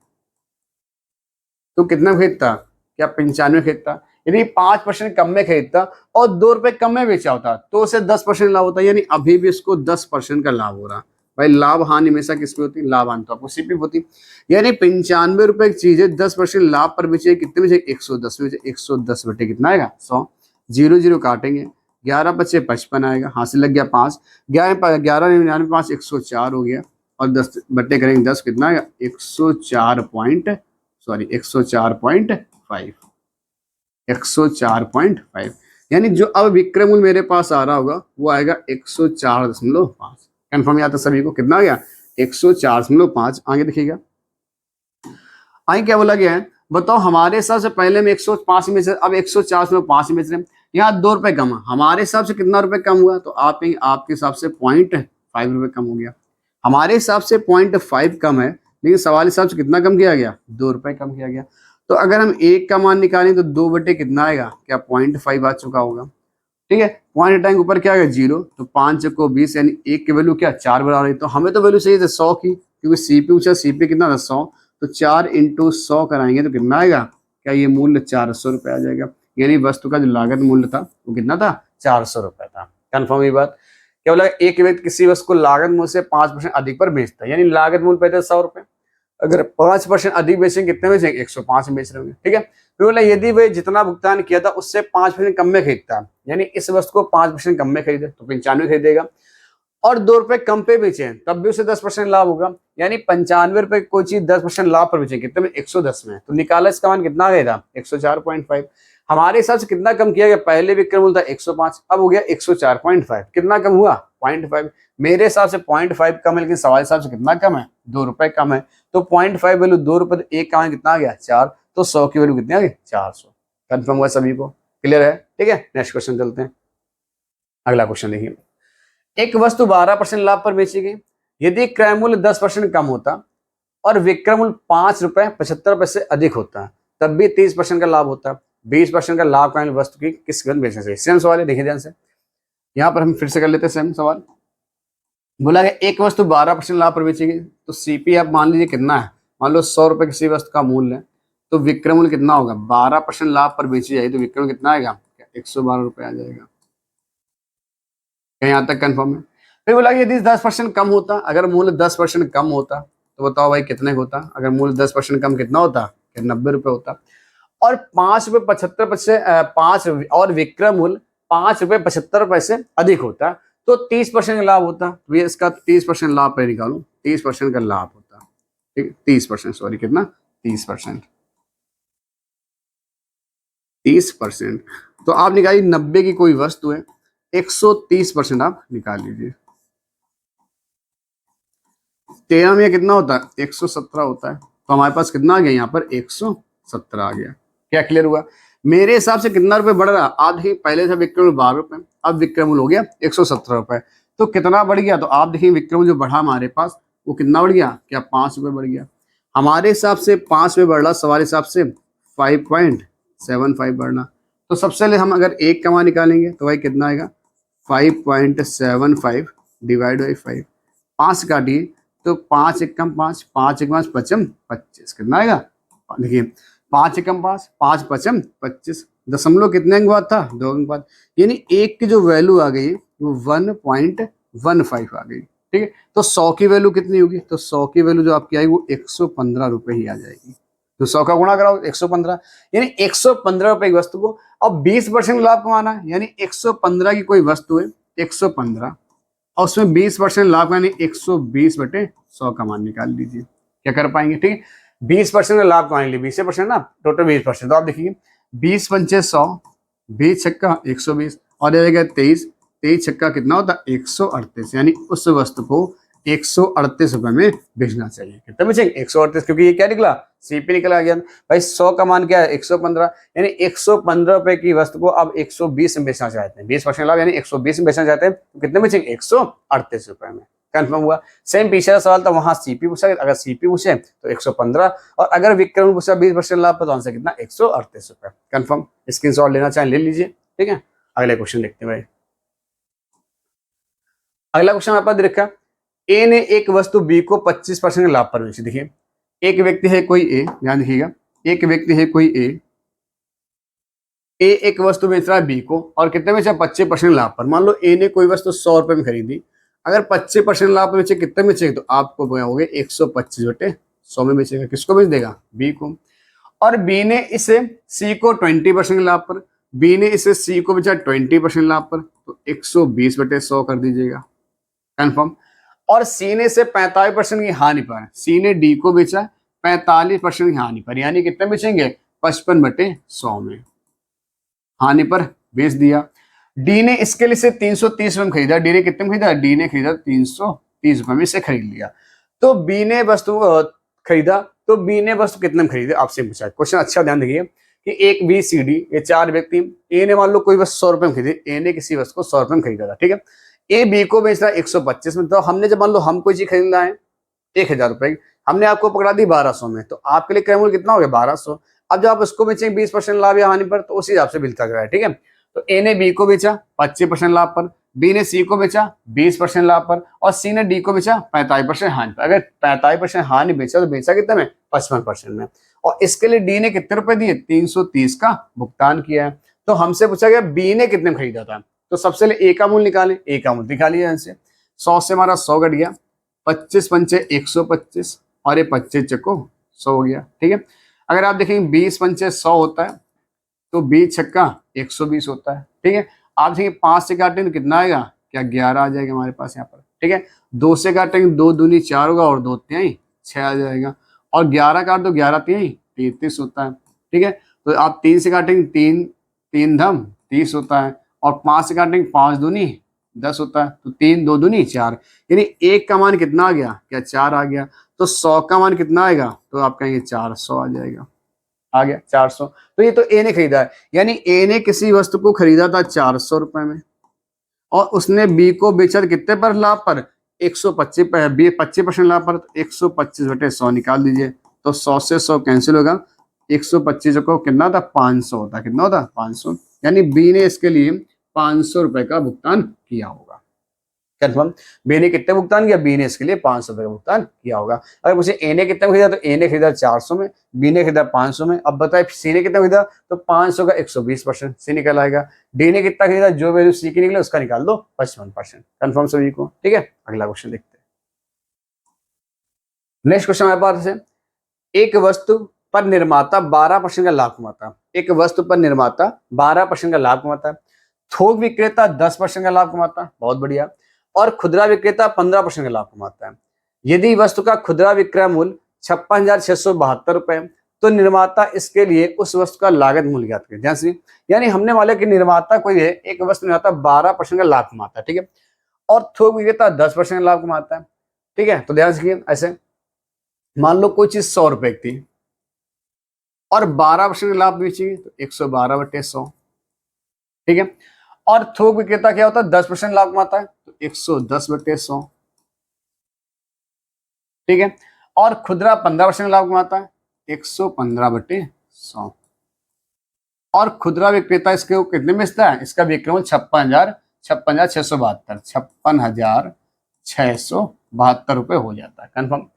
तो कितना खरीदता, क्या 95 खरीदता। यदि 5% कम में खरीदता और 2 रुपए कम में बेचा होता तो उसे 10% लाभ होता, यानी अभी भी इसको 10% का लाभ हो रहा। भाई लाभ हानि हमेशा किस पे होती, लाभ हानि तो आपको सीपी होती। यानी 95 रुपए की चीज है, 10% लाभ पर बेचे, कितने बेचे 110 बेचे, 110 बटे कितना आएगा 100, 0 काटेंगे, 11 बचे 55 आएगा, हासिल लग गया 5, 11 104 हो गया, और 10 बट्टे करेंगे 10, कितना आएगा 104.5, 104.5। यानी जो अब विक्रय मूल्य मेरे पास आ रहा होगा वो आएगा 104.5। कंफर्म याद है सभी को, कितना आ गया 104.5। आगे देखिएगा, आगे क्या बोला गया है, बताओ हमारे हिसाब से पहले में 105 में से अब 104.5 में से यहाँ 2 रुपए कम है, हमारे हिसाब से कितना रुपए कम हुआ, तो आप आपके हिसाब से 0.5 रुपए कम हो गया। हमारे हिसाब से 0.5 कम है, लेकिन सवाल हिसाब से कितना कम किया गया, 2 रुपए कम किया गया। तो अगर हम 1 का मान निकालें तो 2 बटे कितना आएगा, क्या 0.5 आ चुका होगा। ठीक है, पॉइंट टाइम ऊपर क्या आएगा 0, तो 5 को 20 यानी 1 की वैल्यू क्या 4 बना रही। तो हमें तो वैल्यू चाहिए 100 की, क्योंकि सीपी पूछा, सीपी कितना था 100, तो 4 इंटू 100 कराएंगे तो कितना आएगा, क्या ये मूल्य 400 रुपये आ जाएगा। यानी वस्तु का जो लागत मूल्य था वो कितना था, 400 रुपये था। कन्फर्म ये बात। क्या बोला, एक व्यक्ति किसी वस्तु को लागत मूल्य से 5% अधिक पर बेचता है, यानी लागत मूल्य पे 100 रुपये, अगर 5% अधिक बेचेंगे कितने बेचेंगे, 105 में बेच रहे होंगे। ठीक है, फिर बोला यदि वे जितना भुगतान किया था उससे 5% कम में खरीदता है, यानी इस वस्तु को 5% कम में खरीदे तो 95 खरीदेगा, और 2 रुपए कम पे बेचे तब भी उसे 10% लाभ होगा, यानी 95 रुपए कोई चीज 10% लाभ पर बेचे कितने में, 110 में। तो निकाला इसका मान कितना आ गया था, 104.5। हमारे हिसाब से कितना कम किया गया, पहले विक्रय मूल्य था 105, अब हो गया 104.5, कितना कम हुआ 0.5। मेरे हिसाब से 0.5 कम है, लेकिन सवाल हिसाब से कितना कम है, 2 रुपए कम है। तो 0.5 वैल्यू 2 रुपए, तो 1 का मान कितना आ गया 4, तो 100 की वैल्यू कितनी आ गई 400। कंफर्म हुआ सभी को, क्लियर है। ठीक है, नेक्स्ट क्वेश्चन चलते हैं। अगला क्वेश्चन देखिए, एक वस्तु 12% लाभ पर बेची गई, यदि क्रय मूल्य 10% कम होता और विक्रय मूल्य 5 रुपए 75 पैसे अधिक होता तब भी 30% का लाभ होता। 20% का लाभ का वस्तु की किस कीमत बेचना चाहिए। सेम सवाल है, देखिए ध्यान से, यहाँ पर हम फिर से कर लेते हैं सेम सवाल। बोला गया एक वस्तु 12% लाभ पर बेची गई, तो सीपी आप मान लीजिए कितना है, मान लो 100 रुपए किसी वस्तु का मूल्य है, तो विक्रय मूल्य कितना होगा, 12% लाभ पर बेची जाए तो विक्रय मूल्य कितना आएगा, 112 रुपए आ जाएगा। यहाँ तक कंफर्म है। फिर बोला यदि 10% कम होता, अगर मूल्य 10% कम होता तो बताओ भाई कितने होता, अगर मूल्य 10% कम कितना होता, 90 रुपए होता, और 5 रुपए 75 पैसे 5 और विक्रय मूल्य 5 रुपए 75 पैसे अधिक होता तो 30% लाभ होता। तो ये इसका 30% लाभ पे निकालू, 30% का लाभ होता। ठीक, 30%, सॉरी कितना 30%। तो आप निकालिए 90 की कोई वस्तु है, 130% आप निकाल लीजिए। 13 में कितना होता है, 117 होता है, तो हमारे पास कितना आ गया, यहाँ पर 117 आ गया। क्या क्लियर हुआ। मेरे हिसाब से कितना रुपए बढ़ रहा, आप देखिए पहले था विक्रय मूल्य 12 रुपए, अब विक्रय मूल्य हो गया 117 रुपए, तो कितना बढ़ गया, तो आप देखिए विक्रय मूल्य जो बढ़ा हमारे पास वो कितना बढ़ गया, क्या 5 रुपए बढ़ गया। हमारे हिसाब से 5 रुपए बढ़ रहा, सवाल हिसाब से 5.75 बढ़ना। तो सबसे पहले हम अगर एक का मान निकालेंगे तो भाई कितना आएगा, 5.75 डिवाइड बाई 5, 5 काटिए तो 5 एकम 5, 5 एक 5 पचम 25, कितना आएगा, देखिए 5 एकम 5, 5 पचम 25, दशमलव कितने अंक बाद था, 2 अंक बाद, यानी एक की जो वैल्यू आ गई वो 1.15 आ गई। ठीक है, तो 100 की वैल्यू कितनी होगी, तो 100 की वैल्यू जो आपकी आएगी वो 115 रुपए ही आ जाएगी। तो 100 का गुणा कराओ 115, यानी 115 रुपए की वस्तु को अब 20% लाभ कमाना है, यानी 115 की कोई वस्तु है 115 और उसमें 20% लाभ यानी 120/100 का मान निकाल लीजिए। क्या कर पाएंगे, ठीक है 20% लाभ कमाने के लिए 20% ना, टोटल 20%, तो आप देखिए 20 पंचे 100, 20 छक्का 120 और ये रहेगा 23, 23 छक्का कितना होता है 138, यानी उस वस्तु को 138 रुपए में बेचना चाहिए। कितना बेचेंगे 138, क्योंकि ये क्या निकला, सीपी निकला गया भाई। 100 का मान क्या है 115, यानी 115 रुपए की वस्तु को अब 120 में बेचना चाहते हैं, 20% लाभ यानी 120 में बेचना चाहते हैं, तो कितने बेचेंगे 138 रुपए में। कंफर्म हुआ। सेम पीछे का सवाल था, वहां सीपी पूछा, अगर सीपी पूछे तो 115 और अगर विक्रम पूछा 20% लाभ, तो आंसर कितना 138 रुपए। कंफर्म, स्क्रीनशॉट लेना चाहें ले लीजिए। ठीक है, अगले क्वेश्चन देखते हैं भाई। अगला क्वेश्चन हमारे पास देखा, ए ने एक वस्तु बी को 25% लाभ पर बेची। देखिए एक व्यक्ति है कोई ए, ध्यान देखिएगा, एक व्यक्ति है कोई ए एक वस्तु बेच रहा है बी को और कितने बेचा 25% लाभ पर। मान लो ए ने कोई वस्तु 100 रुपए में खरीदी, अगर 25% लाभ पर बेचे कितने में बेचेगा, तो आपको हो गए 125/100 में बेचेगा। किसको बेच देगा, बी को। और बी ने इसे सी को 20% लाभ पर, बी ने इसे सी को बेचा 20% लाभ पर, तो 120/100 कर दीजिएगा। कंफर्म। और सी ने इसे 45% की हानि पर, सी ने डी को बेचा 45% की हानि पर, यानी कितने बेचेंगे 55/100 में। हानि पर बेच दिया। डी ने इसके लिए से 330 रुपए में खरीदा, डी ने कितने में खरीदा, डी ने खरीदा 330 रुपए में इसे खरीद लिया। तो बी ने वस्तु खरीदा, तो बी ने वस्तु कितने में खरीदे, आपसे पूछा है क्वेश्चन। अच्छा ध्यान देखिए कि एक बी सी डी ये चार व्यक्ति, ए ने मान लो कोई वस्तु 100 रुपए में खरीदी, ए ने किसी वस्तु को 100 रुपए में खरीदा था, ठीक है। ए बी को बेच रहा है 125 में, तो हमने जब मान लो हम कोई चीज खरीदना है 1000 रुपए, हमने आपको पकड़ा दी 1200 में, तो आपके लिए क्रय मूल्य कितना हो गया 1200। अब जब आप उसको बेचेंगे 20% लाभ या हानि पर, तो उसी हिसाब से बिल तक रहा है, ठीक है। तो ए ने बी को बेचा 25% लाभ पर, बी ने सी को बेचा 20% लाभ पर, और सी ने डी को बेचा 45% हानि पर। अगर 45% हानि बेचा तो बेचा कितने में, 55% में। और इसके लिए डी ने कितने रुपए दिए, 330 का भुगतान किया है। तो हमसे पूछा गया बी ने कितने में खरीदा था, तो सबसे पहले ए का मूल्य निकालें, ए का मूल्य निकाल लिया इनसे। 100 से हमारा 100 घट गया, 25 पंचे 125, और ये 25 चक्को 100 हो गया, ठीक है। अगर आप देखेंगे 20 पंचे 100 होता है, तो 20 छक्का 120 होता है, ठीक है। आप देखिए 5 से काटेंगे तो कितना आएगा, क्या 11 आ जाएगा हमारे पास यहाँ पर, ठीक है। 2 से काटेंगे 2 दूनी 4 होगा, और 2 तिहाई 6 आ जाएगा, और 11 काट दो 11 तिहाई 33 होता है, ठीक है। तो आप 3 से काटेंगे 3 3 धम 30 होता है, और 5 से काटेंगे 5 दूनी 10 होता है, तो 3 2 दूनी 4, यानी 1 का मान कितना आ गया, क्या 4 आ गया। तो 100 का मान कितना आएगा, तो आप कहेंगे 400 आ जाएगा, आ गया 400। तो ये तो ए ने खरीदा है, यानी ए ने किसी वस्तु को खरीदा था 400 रुपए में, और उसने बी को बेचा कितने पर, लाभ पर 125, 25% लाभ पर, 125/100 निकाल दीजिए। तो 100 से 100 कैंसिल होगा, 125 को कितना था 500 होता, कितना होता 500, यानी बी ने इसके लिए 500 रुपए का भुगतान किया होगा। कंफर्म, बी ने कितने भुगतान किया, बी ने इसके लिए 500 रुपए का भुगतान किया होगा। अगर मुझे ए ने कितना खरीदा, तो ए ने खरीदा 400 में, बी ने खरीदा 500 में। अब बताए सी ने कितना खरीदा, तो 500 का 120% सी निकल आएगा। डी ने कितना खरीदा, जो वैल्यू सी की निकले उसका निकाल दो 55%। कंफर्म सभी को, ठीक है। अगला क्वेश्चन देखते हैं। नेक्स्ट क्वेश्चन हमारे पास है, एक वस्तु पर निर्माता 12% का लाभ कमाता है, एक वस्तु पर निर्माता 12% का लाभ कमाता है, थोक विक्रेता 10% का लाभ कमाता है, बहुत बढ़िया, और खुदरा विक्रेता 15% का लाभ कमाता है। यदि वस्तु का खुदरा विक्रय मूल्य 56,672 रुपए, तो निर्माता इसके लिए उस वस्तु का लागत मूल्य ज्ञात करें। ध्यान से, यानी हमने मान लिया कि निर्माता कोई है, एक वस्तु निर्माता 12% का लाभ कमाता है, ठीक है, और थोक विक्रेता 10% का लाभ कमाता है, ठीक है। तो ध्यान से ऐसे मान लो कोई चीज 100 रुपए की थी और 12% लाभ बेची, तो 112/100, ठीक है। और थोक विक्रेता क्या होता है, 10% लाभ कमाता है, तो 110/100, ठीक है। और खुदरा 15% लाभ कमाता है, 115/100, और खुदरा विक्रेता इसके कितने में बेचता है, इसका विक्रय मूल्य 56,672 रुपए हो जाता है। कंफर्म।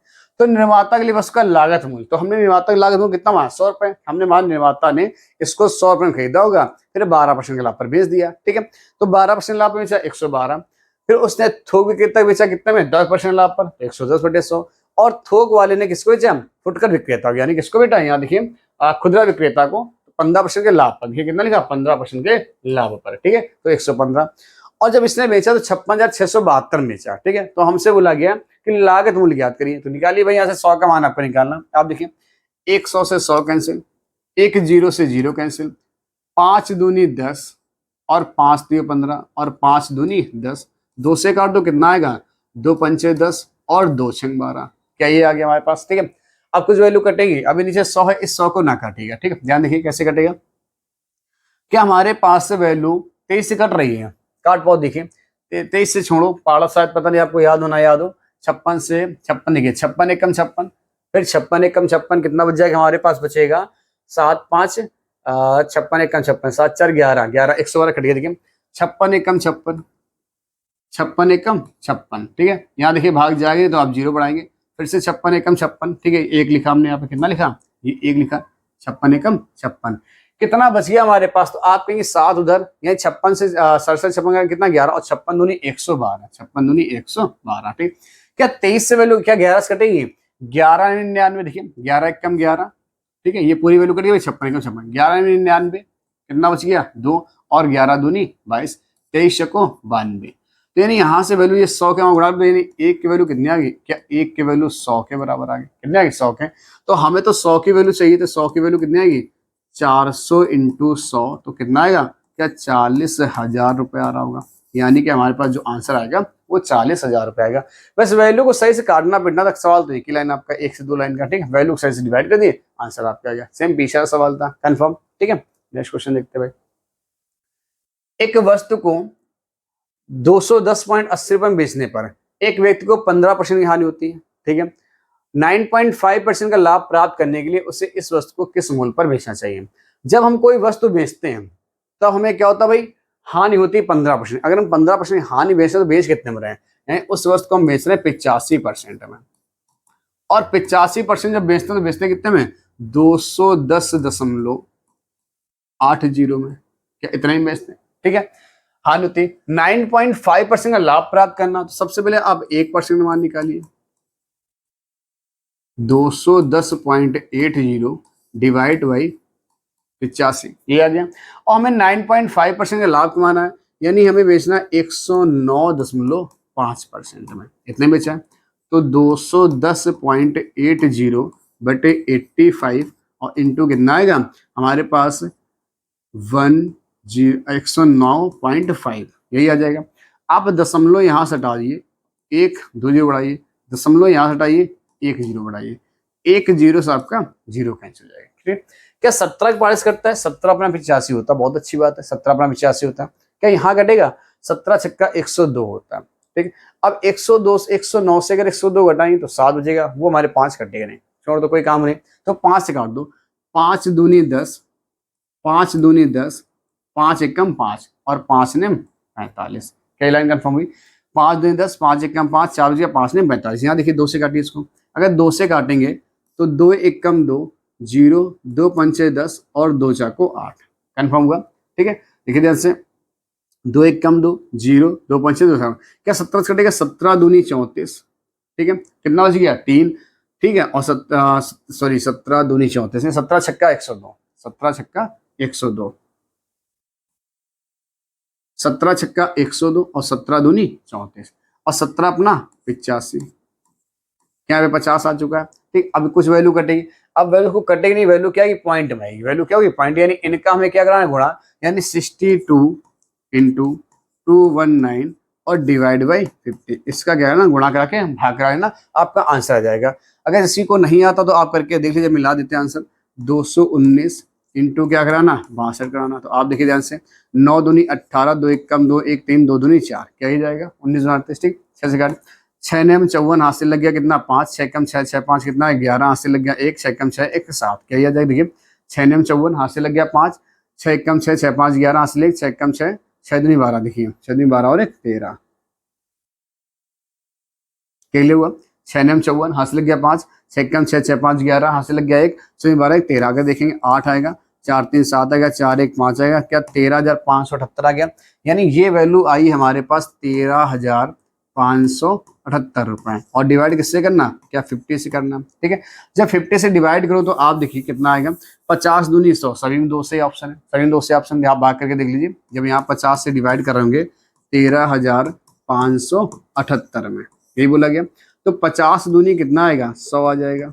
तो निर्माता के लिए बस का लागत मूल्य, तो हमने निर्माता की लागत मूल्य कितना माना 100 रुपए, हमने मान निर्माता ने इसको 100 रुपए में खरीदा होगा, फिर 12% के लाभ पर बेच दिया, ठीक है। तो 12% लाभ पर बेचा 112, फिर उसने थोक विक्रेता बेचा कितने में 10% लाभ पर, 110/100, और थोक वाले ने किसको बेचा, फुटकर विक्रेता, यानी किसको बेटा, यहाँ देखिए खुदरा विक्रेता को 15% के लाभ पर, देखिए कितना लिखा 15% के लाभ पर, ठीक है। तो 115, और जब इसने बेचा तो 56,672 में बेचा, ठीक है। तो हमसे बोला गया कि लागत मूल्य ज्ञात करिए, तो निकालिए भाई, यहाँ से 100 का मान आपको निकालना। आप देखिए 100 से 100 कैंसिल, 1 0 से 0 कैंसिल, 5 दूनी 10, और 5 दियो 15, और 5 दूनी 10, 2 से काट दो कितना आएगा, 2 पंचे 10, और 2 छंग 12, क्या ये आ गया हमारे पास, ठीक है। अब कुछ वैल्यू कटेगी, अभी नीचे 100 है, इस 100 को ना काटेगा, ठीक है। ध्यान देखिए कैसे कटेगा, क्या हमारे पास से वैल्यू 23 से कट रही है, काट पाओ, देखिए 23 से छोड़ो, पाड़ा शायद पता नहीं आपको याद हो ना याद हो, 56 से 56 देखिए, 56 एकम 56, फिर 56 एकम 56 कितना बच जाएगा हमारे पास, बचेगा 7 5 56 एकम 56, 7 4 11 11, 112 कट गया, देखिए 56 एकम 56, 56 एकम 56, ठीक है। यहाँ देखिए भाग जाएंगे तो आप 0 बढ़ाएंगे, फिर से 56 एकम 56, ठीक है। 1 लिखा हमने यहाँ पे, कितना लिखा, ये 1 लिखा, 56 एकम 56, कितना बच गया हमारे पास, तो आप कहेंगे 7 उधर, यानी 56 से 67 56 का कितना 11, और 56 दूनी 112, 56 दूनी 112, ठीक। क्या 23 से वैल्यू क्या 11 से कटेगी, 1199, देखिए 11 एकम 11, ठीक है। ये पूरी वैल्यू कटेगी 56 एकम 56, 1199, कितना बच गया 2, और 11 दूनी 22, 23 छक्को 92, तो यानी यहाँ से वैल्यू ये 100 के उड़ा दो, यानी 1 की वैल्यू कितनी आ गई, क्या 1 की वैल्यू 100 के बराबर आ गई, कितनी आ गई 100 के। तो हमें तो 100 की वैल्यू चाहिए, तो 100 की वैल्यू कितनी आएगी 400 × 100, तो कितना आएगा, क्या 40,000 रुपये आ रहा होगा। यानी कि हमारे पास जो आंसर आएगा वो 40,000 रुपये आएगा। बस वैल्यू को सही से काटना पिटना तक सवाल तो एक ही लाइन आपका, 1 से 2 लाइन का, ठीक है। वैल्यू को सही से डिवाइड कर दिए, आंसर आपका आ गया। सेम पीछे सवाल था, कंफर्म, ठीक है। नेक्स्ट क्वेश्चन देखते हैं भाई। एक वस्तु को 210.80 रुपए में बेचने पर एक व्यक्ति को 15% की हानि होती है, ठीक है। 9.5% का लाभ प्राप्त करने के लिए उसे इस वस्तु को किस मूल्य पर बेचना चाहिए। जब हम कोई वस्तु बेचते हैं तो हमें क्या होता है भाई, हानि होती है 15%। अगर हम 15% हानि बेच रहे तो बेच कितने में रहे हैं, उस वस्तु को हम बेच रहे हैं 85% में। और 85% जब बेचते हैं तो बेचते हैं कितने में, 210.80 में। क्या इतना ही बेचते हैं, ठीक है। हानि होती 9.5% का लाभ प्राप्त करना, तो सबसे पहले आप 1% मान निकालिए। 210.80 डिवाइड बाई 85, ये आ गया। और हमें 9.5% का लाभ कमाना है, यानी हमें बेचना 109.5% में। इतने बेचा है तो 210.80 बटे 85 और इंटू कितना आएगा हमारे पास 109.5, यही आ जाएगा। आप दशमलव यहाँ से हटा दिए, 1 2 जीरो बढ़ाइए, दशमलव यहाँ से हटाइए, 1 जीरो बढ़ाइए, 1 जीरो से आपका जीरो कैंसिल हो जाएगा, ठीक है। क्या 17 पारिश करता है, 17 अपना 85 होता है, बहुत अच्छी बात है, 17 अपना 85 होता है। क्या यहाँ कटेगा, 17 छक्का 102 होता है, ठीक। अब 102 109 से अगर 102 घटाएंगे तो 7 बचेगा, वो हमारे 5 कटेगा नहीं, छोड़ दो, कोई काम नहीं। तो 5 से काट दो, 5 दूनी 10, 5 दूनी 10, 5 एकम 5 और 5 ने 45। क्या लाइन कंफर्म हुई, 5 दूनी 10, 5 एकम 5, 4 बजे 5 ने 45। यहाँ देखिए 2 से काटिए इसको, अगर 2 से काटेंगे तो 2 एकम 2 0, 2 पंचे 10 और 2 चाको 8, कंफर्म हुआ, ठीक है। देखिए ध्यान से, 2 एकम 2 0, 2 पंचे 2, क्या 17 से कटेगा, 17 दूनी 34, ठीक है। कितना बच गया 3, ठीक है। और 17 दूनी 34, 17 छक्का 102, 17 छक्का 102, 17 छक्का 102 और 17 दूनी 34 और 17 अपना 85। क्या है 50 आ चुका है, ठीक। अब कुछ वैल्यू कटेगी, अब वैल्यू को कटेगी नहीं, वैल्यू क्या है पॉइंट में आएगी। वैल्यू क्या होगी पॉइंट, यानी इनका हमें क्या कराना है गुणा, यानी 62 इंटू 219 और डिवाइड बाई 50, इसका क्या है ना गुणा करा के भाग करा लेना, आपका आंसर आ जाएगा। अगर किसी को नहीं आता तो आप करके देख लीजिए, मिला देते हैं आंसर। 219 इंटू क्या कराना 62 कराना, तो आप देखिए ध्यान से, 9 दूनी 18, 2 एक कम 2 1 3, 2 दूनी 4, क्या ही जाएगा 19 38, ठीक। 6 से काट, 6 ने 54 हाथ से लग गया कितना 5, 6 कम 6 6 5 कितना 11 हाथ से लग गया 1, 6 कम 6 1 7, क्या ही आ जाएगा। देखिए 6 ने 54 हाथ से लग गया 5, 6 कम 6 6 5 11 हाथ से लग 6 कम 6 6 दूनी 12, देखिए 6 दूनी 12 और 1 13, क्या हुआ 6 ने 54 हाथ से लग गया 5, 6 कम 6 6 5 11 हाथ से लग गया 1, 6 12 1 13, अगर देखेंगे 8 आएगा, 4 3 7 आएगा, 4 1 5 आएगा, क्या 13,578 आ गया। यानी ये वैल्यू आई हमारे पास 13,578 रुपए। और डिवाइड किससे करना, क्या 50 से करना, ठीक है। जब 50 से डिवाइड करो तो आप देखिए कितना आएगा, 50 दूनी 100, सभी में 2 से ऑप्शन है, सभी में 2 से ऑप्शन आप भाग करके देख लीजिए। जब यहाँ 50 से डिवाइड करेंगे 13,578 में, यही बोला गया। तो 50 दूनी कितना आएगा 100 आ जाएगा,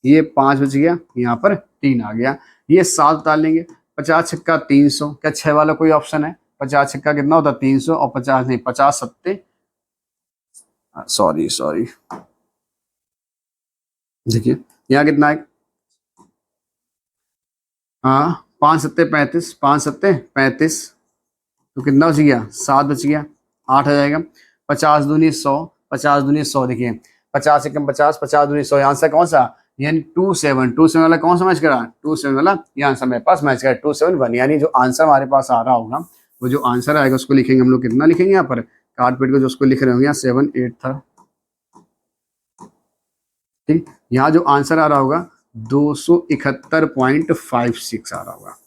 ये 5 बच गया, यहाँ पर 3 आ गया, ये 7 डाल लेंगे। 50 छक्का 300, क्या 6 वाला कोई ऑप्शन है, 50 छक्का कितना होता है 300 और 50 नहीं 50 सत्ते, सॉरी देखिए यहाँ कितना है, हाँ 5 सत्ते 35, 5 सत्ते 35, तो कितना बच गया 7 बच गया, 8 आ जाएगा। 50 दूनी 100, 50 दूनी 100, देखिए 50 एकम 50, 50 दूनी 100, आंसर कौन सा, यानी 27 वाला कौन सा मैच करा, 27 वाला ये आंसर मेरे पास मैच करा 271, यानी जो आंसर हमारे पास आ रहा होगा वो जो आंसर आएगा उसको लिखेंगे हम लोग, कितना लिखेंगे यहाँ पर कार्ड पेट को जो उसको लिख रहे होंगे, 7 8 था, ठीक। यहाँ जो आंसर आ रहा होगा 271.56 आ रहा होगा।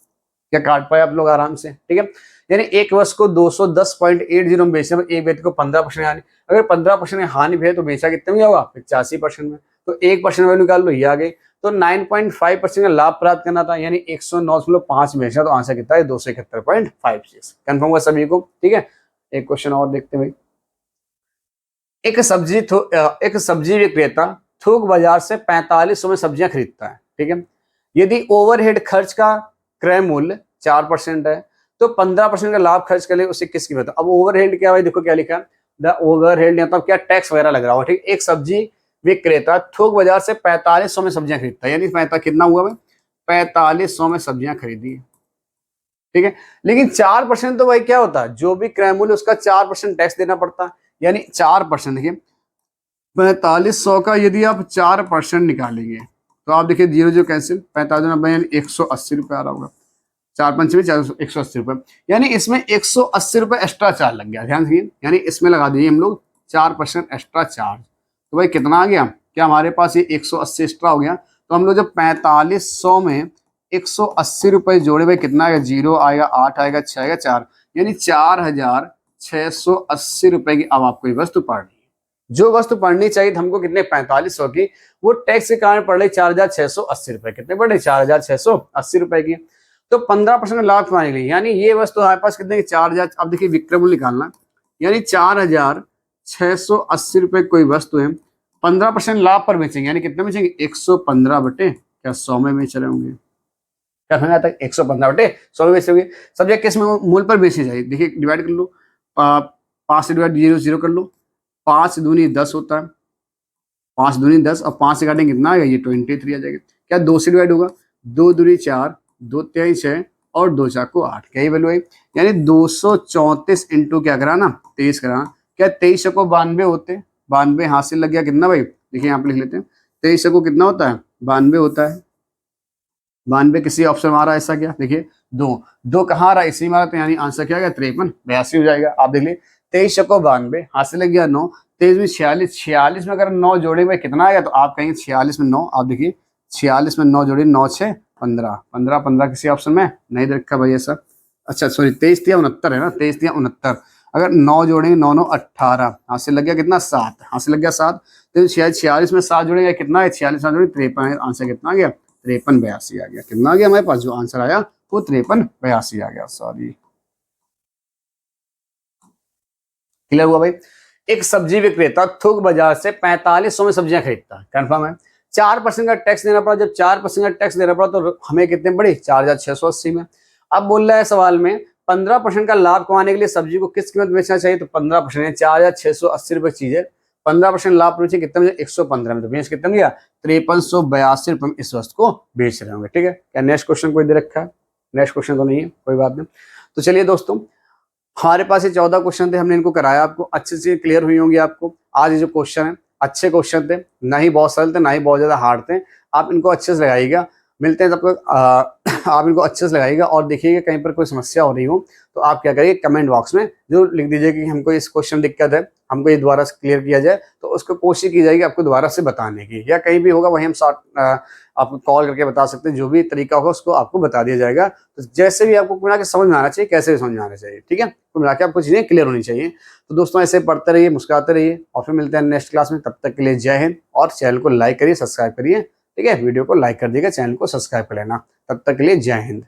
क्या काट पाए आप लोग आराम से, ठीक है। यानी एक वर्ष को 210.80 में बेचने में एक व्यक्ति को 15% हानि, अगर 15% हानि भी है तो बेचा कितने में होगा 85% में, तो 1% वैल्यू निकाल लो, ये आ गई। तो 9.5% का लाभ प्राप्त करना था, यानी 109.5 बेचना, तो आंसर कितना है 271.56, कंफर्म हुआ सभी को, ठीक है। एक क्वेश्चन और देखते हैं भाई। एक सब्जी विक्रेता थोक बाजार से 4500 में सब्जियां खरीदता है, ठीक है। यदि ओवरहेड खर्च का क्रय मूल्य 4% है तो 15% का लाभ खर्च कर ले उसे किस कीमत। अब ओवरहेड क्या भाई, देखो क्या लिखा है, द ओवरहेड मतलब क्या, टैक्स वगैरह लग रहा हो, ठीक। एक सब्जी विक्रेता थोक बाजार से 4500 में सब्जियां खरीदता है, यानी कितना हुआ भाई, 4500 में सब्जियां खरीदी, ठीक है। लेकिन 4% तो भाई क्या होता है, जो भी क्रय मूल्य उसका 4% टैक्स देना पड़ता है, यानी 4%। देखिए 4500 का यदि आप 4% निकालेंगे तो आप देखिए 0 0 कैंसिल, 45 यानी 180 रुपये आ रहा होगा, 4×5 180 रुपये, यानी इसमें 180 रुपये एक्स्ट्रा चार्ज लग गया, ध्यान दीजिए, यानी इसमें लगा दीजिए हम लोग 4% एक्स्ट्रा चार्ज। तो भाई कितना आ गया, क्या हमारे पास ये 180 एक्स्ट्रा हो गया, तो हम लोग जब 4500 में 180 रुपये जोड़े भाई कितना आएगा, 0 आएगा, 8 आएगा, 6 आएगा, 4, यानी 4680 रुपये की अब आपको ये वस्तु पड़नी है। जो वस्तु पड़नी चाहिए हमको कितने, 4500 की, वो टैक्स के कारण पड़ रही 4680 रुपये, कितने पड़ रही, 4680 रुपये की। तो 15% लाभ कमाने के लिए, यानी ये वस्तु हमारे पास कितने की, 4000। अब देखिए विक्रय मूल्य निकालना, यानी 4680 रुपये कोई वस्तु है, 15% लाभ पर बेचेंगे, यानी कितने बेचेंगे, 115 बटे क्या 100 में बेच रहे होंगे, क्या समझ आता है, 115 बटे 100 में बेच रहे होंगे। सब्जेक्ट किस मूल्य पर बेची जाए, देखिए डिवाइड कर लो, 5 से डिवाइड 0 0 कर लो, 5 दूनी 10 होता है, 5 दूनी 10 और 5 से काटेंगे कितना आएगा, ये 23 आ जाएगा। क्या 2 से डिवाइड होगा, 2 दूनी 4, 2 तिहाई 6 और 2 चाकू 8, क्या ही वैल्यू आई, यानी 234 इंटू क्या कराना, 23 कराना। क्या 23 को 92 होते, 92 हासिल लग गया कितना भाई, देखिए यहाँ पे लिख लेते हैं, 23 को कितना होता है, 92 होता है। 92 किसी ऑप्शन में आ रहा है ऐसा, क्या देखिए 2 कहाँ आ रहा है, इसी में आ रहा है, तो यानी आंसर क्या आएगा, 53 82 हो जाएगा। आप देख लीजिए 23 को 92 हासिल लग गया 9, 23 में 46, 46 में अगर 9 जोड़े भाई कितना आएगा, तो आप कहेंगे 46 में 9, आप देखिए 46 में 9 जोड़े, 9 6 15, 15 15 किसी ऑप्शन में नहीं दे रखा भाई ऐसा। अच्छा सॉरी 23 तिया 69 है ना, 23 तिया 69, अगर 9 जोड़ेंगे 9 9 18, हासिल लग गया कितना 7, हासिल लग गया 7, तो 46 में 7 जोड़ेंगे कितना है, 46 7 जोड़े 53, आंसर कितना आ गया, 53 82 आ गया। कितना आ गया हमारे पास, जो आंसर आया वो 53 82 आ गया, सॉरी। क्लियर हुआ भाई। एक सब्जी विक्रेता थोक बाजार से 4500 में सब्जियां खरीदता है, कंफर्म है। 4% का टैक्स देना पड़ा, जब 4% का टैक्स देना पड़ा तो हमें कितने पड़ी, 4680 में। अब बोल रहा है सवाल में 15% का लाभ कमाने के लिए सब्जी को किस कीमत बेचना चाहिए, तो 15%, 4680 रुपए चीज है, 15% लाभ पहुंचे कितने में, 115 में, तो बेच कितने गया, 5382 रुपए में इस वस्तु को बेच रहे होंगे, ठीक है। क्या नेक्स्ट क्वेश्चन कोई दे रखा है, नेक्स्ट क्वेश्चन तो नहीं है, कोई बात नहीं। तो चलिए दोस्तों, हमारे पास ये 14 क्वेश्चन थे, हमने इनको कराया, आपको अच्छे से क्लियर हुई होंगी। आपको आज ये जो क्वेश्चन है अच्छे क्वेश्चन थे, ना ही बहुत सरल थे ना ही बहुत ज्यादा हार्ड थे, आप इनको अच्छे से लगाइएगा। मिलते हैं तब तक, आप इनको अच्छे से लगाइएगा और देखिएगा कहीं पर कोई समस्या हो रही हो तो आप क्या करिए, कमेंट बॉक्स में जरूर लिख दीजिए कि हमको इस क्वेश्चन दिक्कत है, हमको ये दोबारा से क्लियर किया जाए, तो उसको कोशिश की जाएगी आपको दोबारा से बताने की, या कहीं भी होगा वहीं हम आपको कॉल करके बता सकते हैं, जो भी तरीका होगा उसको आपको बता दिया जाएगा। तो जैसे भी आपको मिला के समझ में आना चाहिए, कैसे भी समझ में आना चाहिए, ठीक है, तो मिला के आपको चीजें क्लियर होनी चाहिए। तो दोस्तों ऐसे पढ़ते रहिए, मुस्कुराते रहिए, और फिर मिलते हैं नेक्स्ट क्लास में। तब तक के लिए जय हिंद, और चैनल को लाइक करिए, सब्सक्राइब करिए, ठीक है, वीडियो को लाइक कर दिएगा, चैनल को सब्सक्राइब कर लेना। तब तक के लिए जय हिंद।